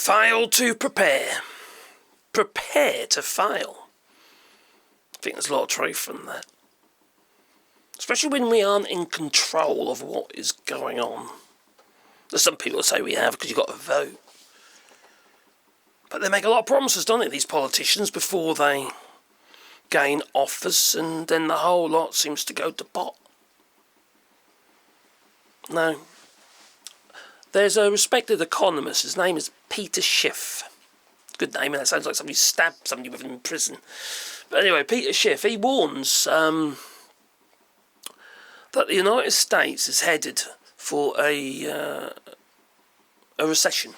Fail to prepare. Prepare to fail. I think there's a lot of truth in that. Especially when we aren't in control of what is going on. There's some people that say we have because you've got to vote. But they make a lot of promises, don't they, these politicians, before they gain office, and then the whole lot seems to go to pot. Now, there's a respected economist, his name is Peter Schiff. Good name, and that sounds like somebody stabbed somebody with him in prison. But anyway, Peter Schiff, he warns that the United States is headed for a recession.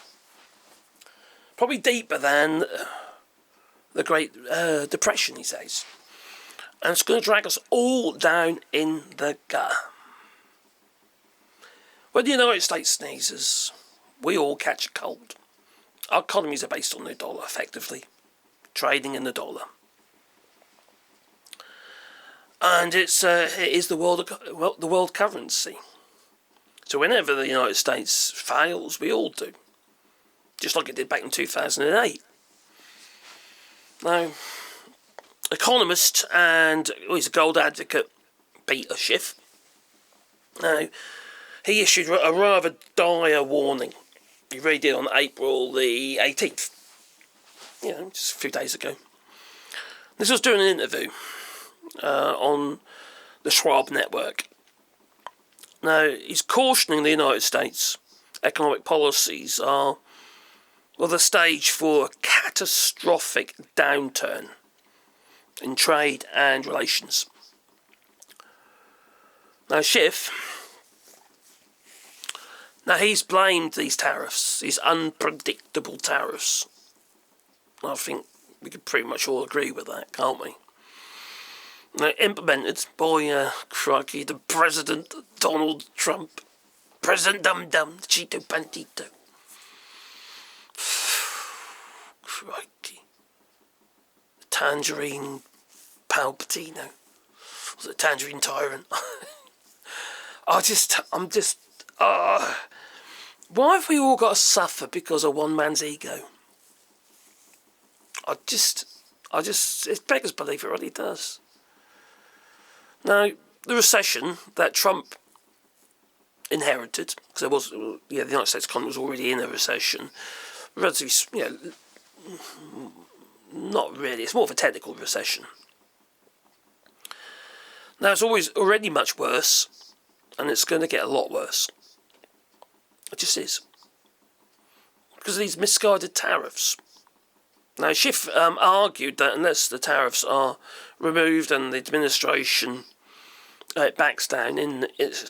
Probably deeper than the Great Depression, he says. And it's going to drag us all down in the gutter. When the United States sneezes, we all catch a cold. Our economies are based on the dollar, effectively. Trading in the dollar. And it is the world currency. So whenever the United States fails, we all do. Just like it did back in 2008. Now, economist and he's a gold advocate, Peter Schiff. Now, he issued a rather dire warning. He really did on April the 18th. Just a few days ago. This was during an interview on the Schwab network. Now, he's cautioning the United States economic policies are the stage for a catastrophic downturn in trade and relations. Now, Schiff, he's blamed these tariffs, these unpredictable tariffs. I think we could pretty much all agree with that, can't we? Now, implemented by, crikey, the President Donald Trump. President Dum Dum, Cheeto Pantito. Crikey. Tangerine Palpatino. Was it Tangerine Tyrant? why have we all got to suffer because of one man's ego? It beggars belief, it really does. Now, the recession that Trump inherited, because the United States economy was already in a recession, relatively, not really, it's more of a technical recession. Now, it's already much worse, and it's going to get a lot worse. It just is. Because of these misguided tariffs. Now, Schiff argued that unless the tariffs are removed and the administration backs down in its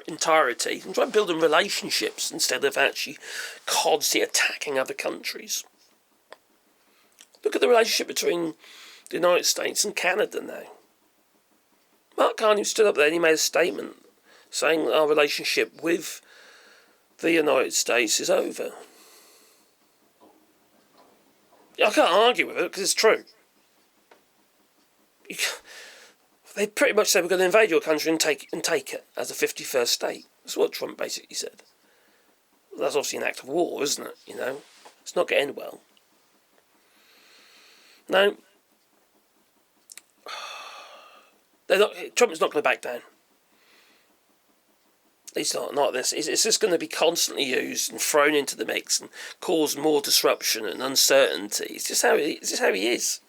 entirety, and try building relationships instead of actually constantly attacking other countries. Look at the relationship between the United States and Canada now. Mark Carney stood up there and he made a statement saying that our relationship with the United States is over. I can't argue with it because it's true. They pretty much said we're going to invade your country and take it as a 51st state. That's what Trump basically said. That's obviously an act of war, isn't it? It's not getting well. Now, Trump is not going to back down. It's not like this. It's just going to be constantly used and thrown into the mix and cause more disruption and uncertainty. It's just how he is.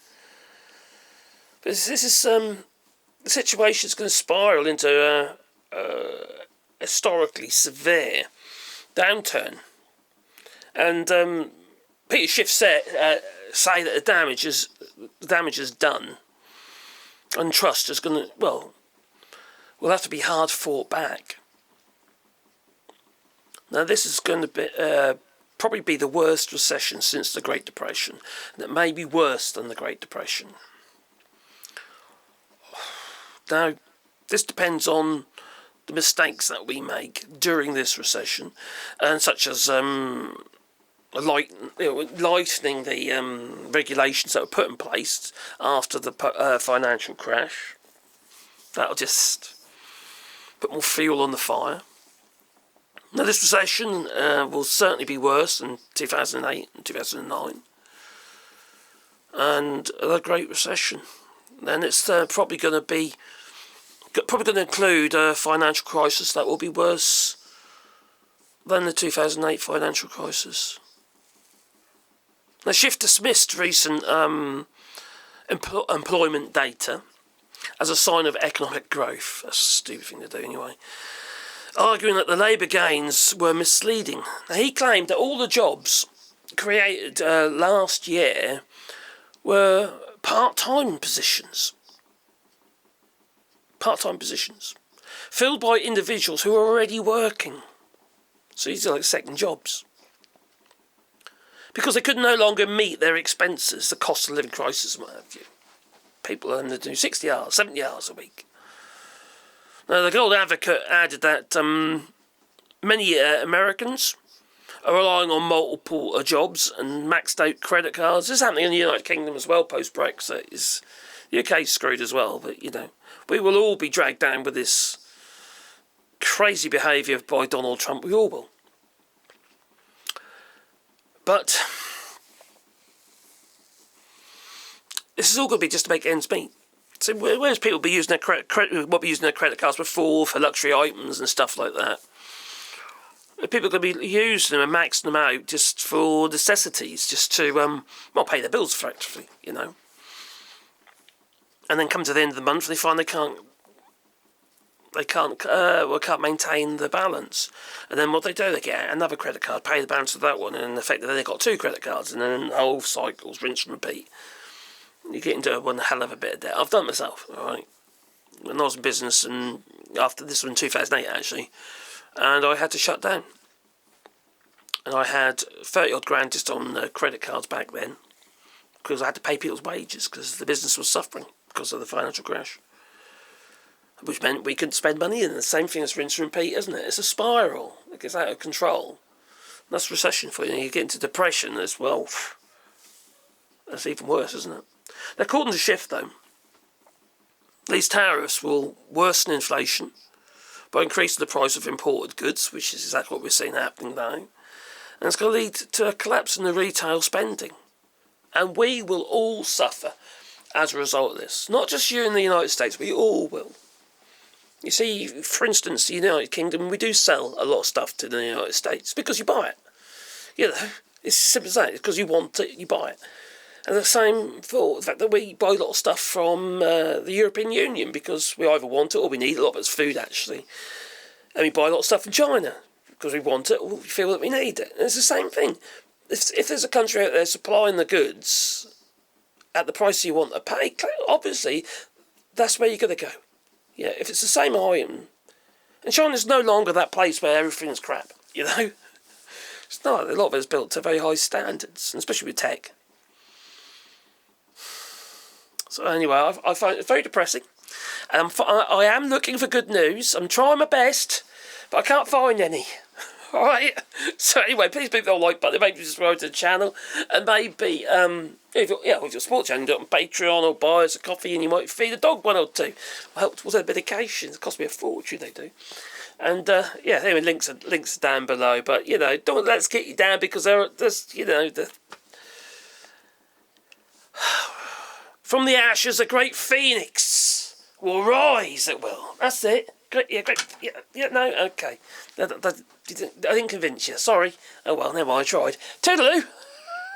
But this is the situation is going to spiral into a historically severe downturn. And Peter Schiff say that the damage is done, and trust is going to will have to be hard fought back. Now, this is going to be probably be the worst recession since the Great Depression, and it may be worse than the Great Depression. Now, this depends on the mistakes that we make during this recession, and such as lightening the regulations that were put in place after the financial crash. That'll just put more fuel on the fire. Now, this recession will certainly be worse than 2008 and 2009. And the Great Recession. Then it's probably going to include a financial crisis that will be worse than the 2008 financial crisis. Now, Schiff dismissed recent employment data as a sign of economic growth. That's a stupid thing to do anyway. Arguing that the Labour gains were misleading. Now, he claimed that all the jobs created last year were part-time positions. Part-time positions. Filled by individuals who are already working. So these are like second jobs. Because they could no longer meet their expenses, the cost of living crisis and what have you. People are going to do 60 hours, 70 hours a week. Now, the Gold Advocate added that many Americans are relying on multiple jobs and maxed out credit cards. This is happening in the United Kingdom as well post-Brexit. The UK's screwed as well, but, we will all be dragged down with this crazy behaviour by Donald Trump. We all will. But this is all going to be just to make ends meet. So whereas people be using their credit cards before for luxury items and stuff like that, people are going to be using them and maxing them out just for necessities, just to pay their bills effectively, And then come to the end of the month, they find they can't maintain the balance. And then what they do, they get another credit card, pay the balance of that one, and in effect they've got two credit cards, and then the whole cycle's rinse and repeat. You get into one hell of a bit of debt. I've done it myself, alright? When I was in business, and after this was in 2008 actually, and I had to shut down. And I had 30 odd grand just on credit cards back then, because I had to pay people's wages, because the business was suffering because of the financial crash. Which meant we couldn't spend money, and the same thing as rinse and repeat, isn't it? It's a spiral. It gets out of control. And that's recession for you. You get into depression as well. That's even worse, isn't it? Now, according to Schiff, though, these tariffs will worsen inflation by increasing the price of imported goods, which is exactly what we're seeing happening now. And it's going to lead to a collapse in the retail spending. And we will all suffer as a result of this. Not just you in the United States, we all will. You see, for instance, the United Kingdom, we do sell a lot of stuff to the United States because you buy it. It's as simple as that. It's because you want it, you buy it. And the same for the fact that we buy a lot of stuff from the European Union because we either want it or we need it. A lot of it's food, actually. And we buy a lot of stuff from China because we want it or we feel that we need it. And it's the same thing. If there's a country out there supplying the goods at the price you want to pay, obviously, that's where you're going to go. Yeah, if it's the same item. And China's no longer that place where everything's crap, It's not. A lot of it's built to very high standards, and especially with tech. So anyway, I find it very depressing. And I am looking for good news. I'm trying my best, but I can't find any. All right. So anyway, please leave the like button. Maybe subscribe to the channel, and maybe if you're sports channel, do it on Patreon or buy us a coffee, and you might feed a dog one or two. Help towards their medication. It costs me a fortune. They do. And anyway, links are down below. But don't let's get you down because there's from the ashes a great phoenix will rise. It will. That's it. Great. No. Okay. I didn't convince you. Sorry. Oh well. Never mind. I tried. Toodaloo.